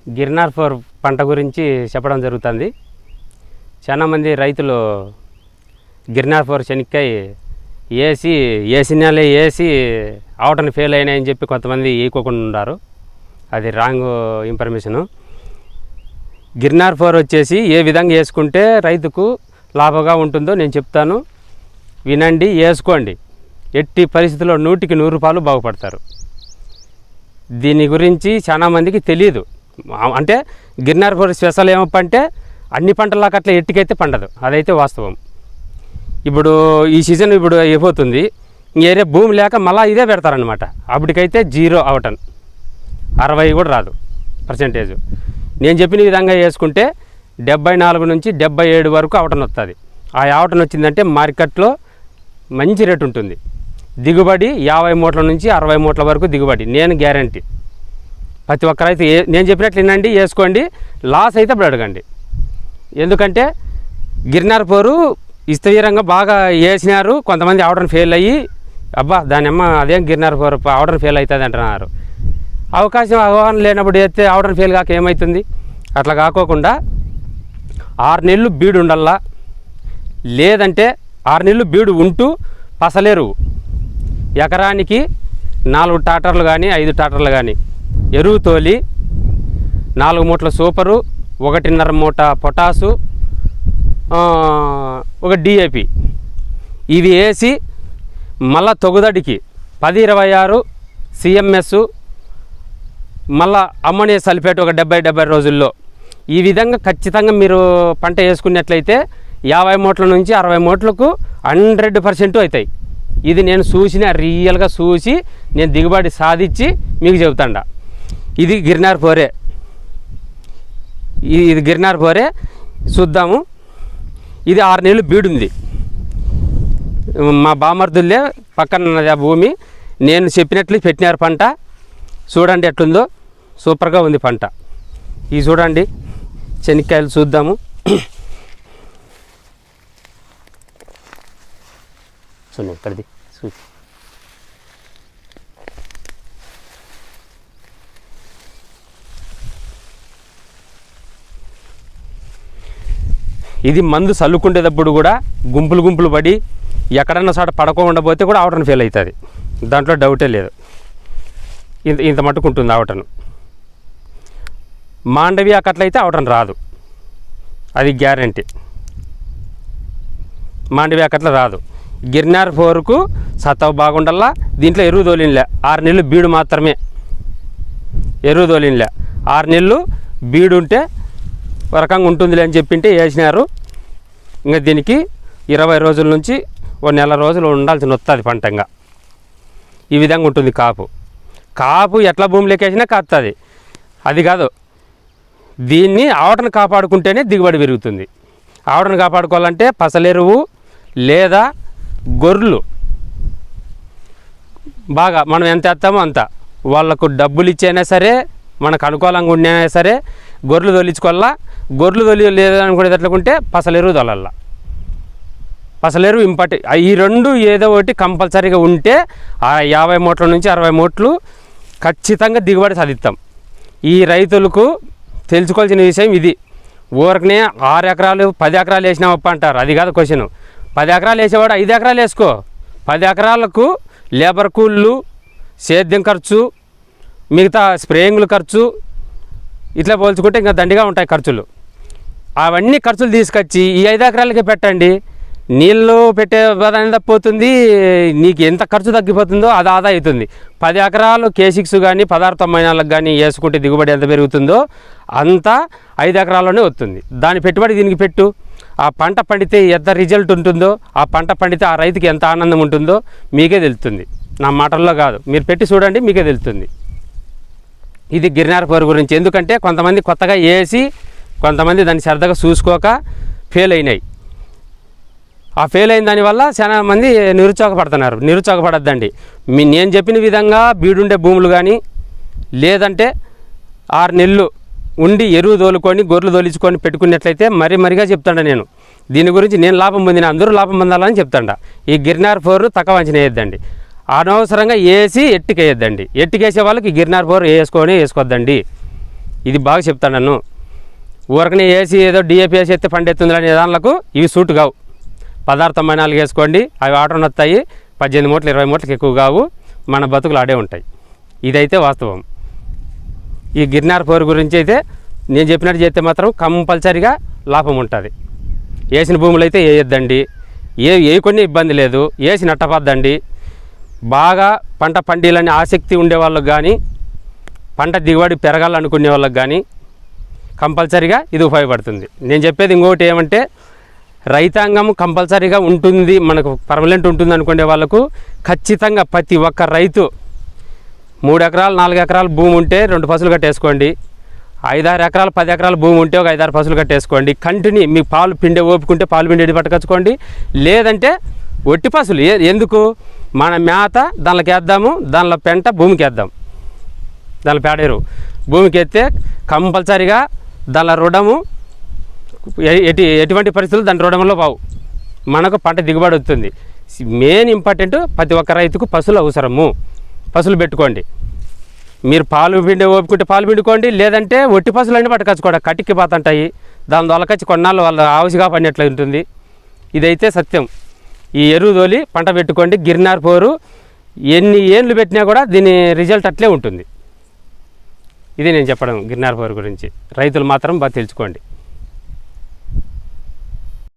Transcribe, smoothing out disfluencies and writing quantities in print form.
Girnar four పంట గురించి చెప్పడం జరుగుతుంది. చాలామంది రైతులు గిర్నార్ ఫోర్ శనక్కాయ వేసినాలే వేసి అవటని ఫెయిల్ అయినాయని చెప్పి కొంతమంది వేయకోకుండా ఉన్నారు. అది రాంగ్ ఇన్ఫర్మేషను. గిర్నార్ ఫోర్ వచ్చేసి ఏ విధంగా వేసుకుంటే రైతుకు లాభంగా ఉంటుందో నేను చెప్తాను, వినండి, వేసుకోండి. ఎట్టి పరిస్థితుల్లో 100కి 100 రూపాయలు బాగుపడతారు. దీని గురించి చాలామందికి తెలియదు. అంటే గిర్నార్ ఫోర్ స్పెషల్ ఏమంటే అన్ని పంటలకు అట్లా ఎట్టికైతే పండదు, అదైతే వాస్తవం. ఇప్పుడు ఈ సీజన్ ఇప్పుడు అయిపోతుంది, ఏరే భూమి లేక మళ్ళీ ఇదే పెడతారనమాట. అప్పటికైతే 0 అవటన్ 60 కూడా రాదు పర్సెంటేజ్. నేను చెప్పిన విధంగా వేసుకుంటే 74 నుంచి 77 వరకు అవటన్ వస్తుంది. ఆ అవటన్ వచ్చిందంటే మార్కెట్లో మంచి రేటు ఉంటుంది. దిగుబడి 50 మూట్ల నుంచి 60 మూట్ల వరకు దిగుబడి నేను గ్యారంటీ. ప్రతి ఒక్కరైతే నేను చెప్పినట్లు వినండి, వేసుకోండి. లాస్ అయితే ఇప్పుడు అడగండి. ఎందుకంటే గిర్నార్ ఫోరు ఇస్తవీరంగా బాగా వేసినారు, కొంతమంది ఆర్డర్ ఫెయిల్ అయ్యి అబ్బా దాని అమ్మ అదేం గిర్నార్ ఫోర్ ఆర్డర్ ఫెయిల్ అవుతుంది అంటున్నారు. అవగాహన లేనప్పుడు వేస్తే ఆర్డర్ ఫెయిల్ కాక ఏమవుతుంది? అట్లా కాకోకుండా 6 నెలలు బీడు ఉండాలా, లేదంటే 6 నెలలు బీడు ఉంటూ పసలేరువు ఎకరానికి 4 ట్రాక్టర్లు కానీ 5 ట్రాక్టర్లు కానీ ఎరువు తోలి 4 మూట్ల సూపరు, 1.5 మూట పొటాసు, ఒక DAP ఇవి వేసి మళ్ళా తొగుదడికి 10-26 CMS, మళ్ళా అమ్మోనియా సల్ఫేట్ ఒక 70 రోజుల్లో. ఈ విధంగా ఖచ్చితంగా మీరు పంట వేసుకున్నట్లయితే 50 మూట్ల నుంచి 60 మూట్లకు 100% అవుతాయి. ఇది నేను రియల్గా చూసి నేను దిగుబడి సాధించి మీకు చెబుతాండా. ఇది గిర్నార్ ఫోరే, ఇది గిర్నార్ ఫోరే. చూద్దాము. ఇది 6 నెలలు బీడుంది. మా బామర్దుల్లే పక్కన భూమి, నేను చెప్పినట్లు పెట్టినారు పంట. చూడండి ఎట్లుందో, సూపర్గా ఉంది పంట. ఇది చూడండి శనక్కాయలు చూద్దాము. చూడండి ఇక్కడిది ఇది మందు చల్లుకుంటేటప్పుడు కూడా గుంపులు పడి ఎక్కడన్నా చోట పడకుండా పోతే కూడా ఆవటను ఫెయిల్ అవుతుంది, దాంట్లో డౌటే లేదు. ఇంత మట్టుకు ఉంటుంది ఆవటను. మాండవి అక్కట్లయితే ఆవటను రాదు, అది గ్యారంటీ. మాండవి అక్కట్ల రాదు. గిర్నార్ ఫోర్కు సత్తవ బాగుండల్లా. దీంట్లో ఎరువు తోలినలే, 6 నెలలు బీడు మాత్రమే, ఎరువు తోలినలే. 6 నెలలు బీడు ఉంటే ఒక రకంగా ఉంటుందిలే అని చెప్పింటే వేసినారు. ఇంకా దీనికి 20 రోజుల నుంచి 1 నెల రోజులు ఉండాల్సిన వస్తుంది పంటంగా. ఈ విధంగా ఉంటుంది కాపు ఎట్లా భూమిలోకి వేసినా కాస్తుంది. అది కాదు, దీన్ని ఆవటను కాపాడుకుంటేనే దిగుబడి పెరుగుతుంది. ఆవటను కాపాడుకోవాలంటే పసలెరువు లేదా గొర్రెలు బాగా మనం ఎంత వేస్తామో అంత, వాళ్ళకు డబ్బులు ఇచ్చైనా సరే మనకు అనుకూలంగా ఉన్నా సరే గొర్రెలు తొలించుకోవాలా. గొర్రెలు లేదనుకునేటట్లుకుంటే పసలెరువు తొలల్లా. పసలెరువు ఇంపార్టెంట్. ఈ 2 ఏదో ఒకటి కంపల్సరీగా ఉంటే 50 మూట్ల నుంచి 60 మూట్లు ఖచ్చితంగా దిగుబడి సాధిస్తాం. ఈ రైతులకు తెలుసుకోవాల్సిన విషయం ఇది. ఊరకనే 6 ఎకరాలు 10 ఎకరాలు వేసినామప్ప అంటారు. అది కాదు క్వశ్చన్. 10 ఎకరాలు వేసేవాడు 5 ఎకరాలు వేసుకో. 10 ఎకరాలకు లేబర్ కూళ్ళు, సేద్యం ఖర్చు, మిగతా స్ప్రేయింగ్లు ఖర్చు ఇట్లా పోల్చుకుంటే ఇంకా దండిగా ఉంటాయి ఖర్చులు. అవన్నీ ఖర్చులు తీసుకొచ్చి ఈ 5 ఎకరాలకే పెట్టండి. నీళ్ళు పెట్టే బాధ తప్పిపోతుంది, నీకు ఎంత ఖర్చు తగ్గిపోతుందో అది ఆదా అవుతుంది. 10 ఎకరాలు K6 కానీ 1694 కానీ వేసుకుంటే దిగుబడి ఎంత పెరుగుతుందో అంతా 5 ఎకరాల్లోనే వస్తుంది. దాని పెట్టుబడి దీనికి పెట్టు. ఆ పంట పండితే ఎంత రిజల్ట్ ఉంటుందో, ఆ పంట పండితే ఆ రైతుకి ఎంత ఆనందం ఉంటుందో మీకే తెలుస్తుంది, నా మాటల్లో కాదు. మీరు పెట్టి చూడండి, మీకే తెలుస్తుంది. ఇది గిర్నార్ ఫోర్ గురించి. ఎందుకంటే కొంతమంది కొత్తగా వేసి కొంతమంది దాన్ని సరదాగా చూసుకోక ఫెయిల్ అయినాయి. ఆ ఫెయిల్ అయిన దానివల్ల చాలా మంది నిరుత్సాహపడుతున్నారు. నిరుత్సాహపడద్దండి. నేను చెప్పిన విధంగా బీడుండే భూములు కానీ లేదంటే 6 నెలలు ఉండి ఎరువు తోలుకొని గొర్రెలు తోలించుకొని పెట్టుకున్నట్లయితే మరిగా చెప్తాను నేను. దీని గురించి నేను లాభం పొందిన, అందరూ లాభం పొందాలని చెప్తాండ. ఈ గిర్నార్ ఫోర్ తక్కువ అంచనా వేయద్దండి. అనవసరంగా వేసి ఎట్టికేయద్దండి. ఎట్టికేసే వాళ్ళకి గిర్నార్ ఫోర్ వేసుకోవద్దండి. ఇది బాగా చెప్తాను నన్ను. ఊరకనే వేసి ఏదో డిఏపి వేసి ఎత్తే పండెత్తుంది అనే దానిలకు ఇవి సూట్ కావు. 16-94 వేసుకోండి, అవి ఆర్డర్ వస్తాయి. 18 మూటలు 20 మూటలకు ఎక్కువ కావు, మన బతుకులు ఆడే ఉంటాయి. ఇదైతే వాస్తవం. ఈ గిర్నార్ 4 గురించి అయితే నేను చెప్పినట్టు చేస్తే మాత్రం కంపల్సరీగా లాభం ఉంటుంది. వేసిన భూములు అయితే వేయొద్దండి, వేయకుండా ఇబ్బంది లేదు, వేసి నట్టపద్దండి. బాగా పంట పండియాలని ఆసక్తి ఉండే వాళ్ళకి కానీ, పంట దిగుబడి పెరగాలనుకునే వాళ్ళకి కానీ కంపల్సరీగా ఇది ఉపయోగపడుతుంది. నేను చెప్పేది ఇంకొకటి ఏమంటే, రైతాంగం కంపల్సరీగా ఉంటుంది, మనకు పర్మనెంట్ ఉంటుంది అనుకునే వాళ్ళకు ఖచ్చితంగా ప్రతి ఒక్క రైతు 3 ఎకరాలు 4 ఎకరాలు భూమి ఉంటే 2 పశువులు కట్టేసుకోండి. 5-6 ఎకరాలు 10 ఎకరాల భూమి ఉంటే ఒక 5-6 పశువులు కట్టేసుకోండి. కంటిన్యూ మీ పాలు పిండే ఓపుకుంటే పాలు పిండి పట్టుకొచ్చుకోండి. లేదంటే ఒట్టి పశువులు ఎందుకు, మన మేత దానిలోకి వేద్దాము, దానిలో పెంట భూమికి వేద్దాం, దానిలో పేడేరు భూమికి ఎత్తే కంపల్సరీగా దానిలో రుడము ఎటువంటి పరిస్థితులు దాని రుడంలో పావు, మనకు పంట దిగుబడి వస్తుంది. మెయిన్ ఇంపార్టెంట్ ప్రతి ఒక్క రైతుకు పశువులు అవసరము. పశువులు పెట్టుకోండి. మీరు పాలు పిండి ఓపుకుంటే పాలు పిండుకోండి, లేదంటే ఒట్టి పశువులు అన్నీ పట్టుకొచ్చుకోండి. కటిక్కి పోతుంటాయి, దాని దొలకొచ్చి కొన్నాళ్ళు వాళ్ళ ఆవుసిగా పడినట్లు ఉంటుంది. ఇదైతే సత్యం. ఈ ఎరువు తోలి పంట పెట్టుకోండి. గిర్నార్ 4 ఎన్ని ఏళ్ళు పెట్టినా కూడా దీని రిజల్ట్ అట్లే ఉంటుంది. ఇది నేను చెప్పడం గిర్నార్ 4 గురించి. రైతులు మాత్రం బాగా తెలుసుకోండి.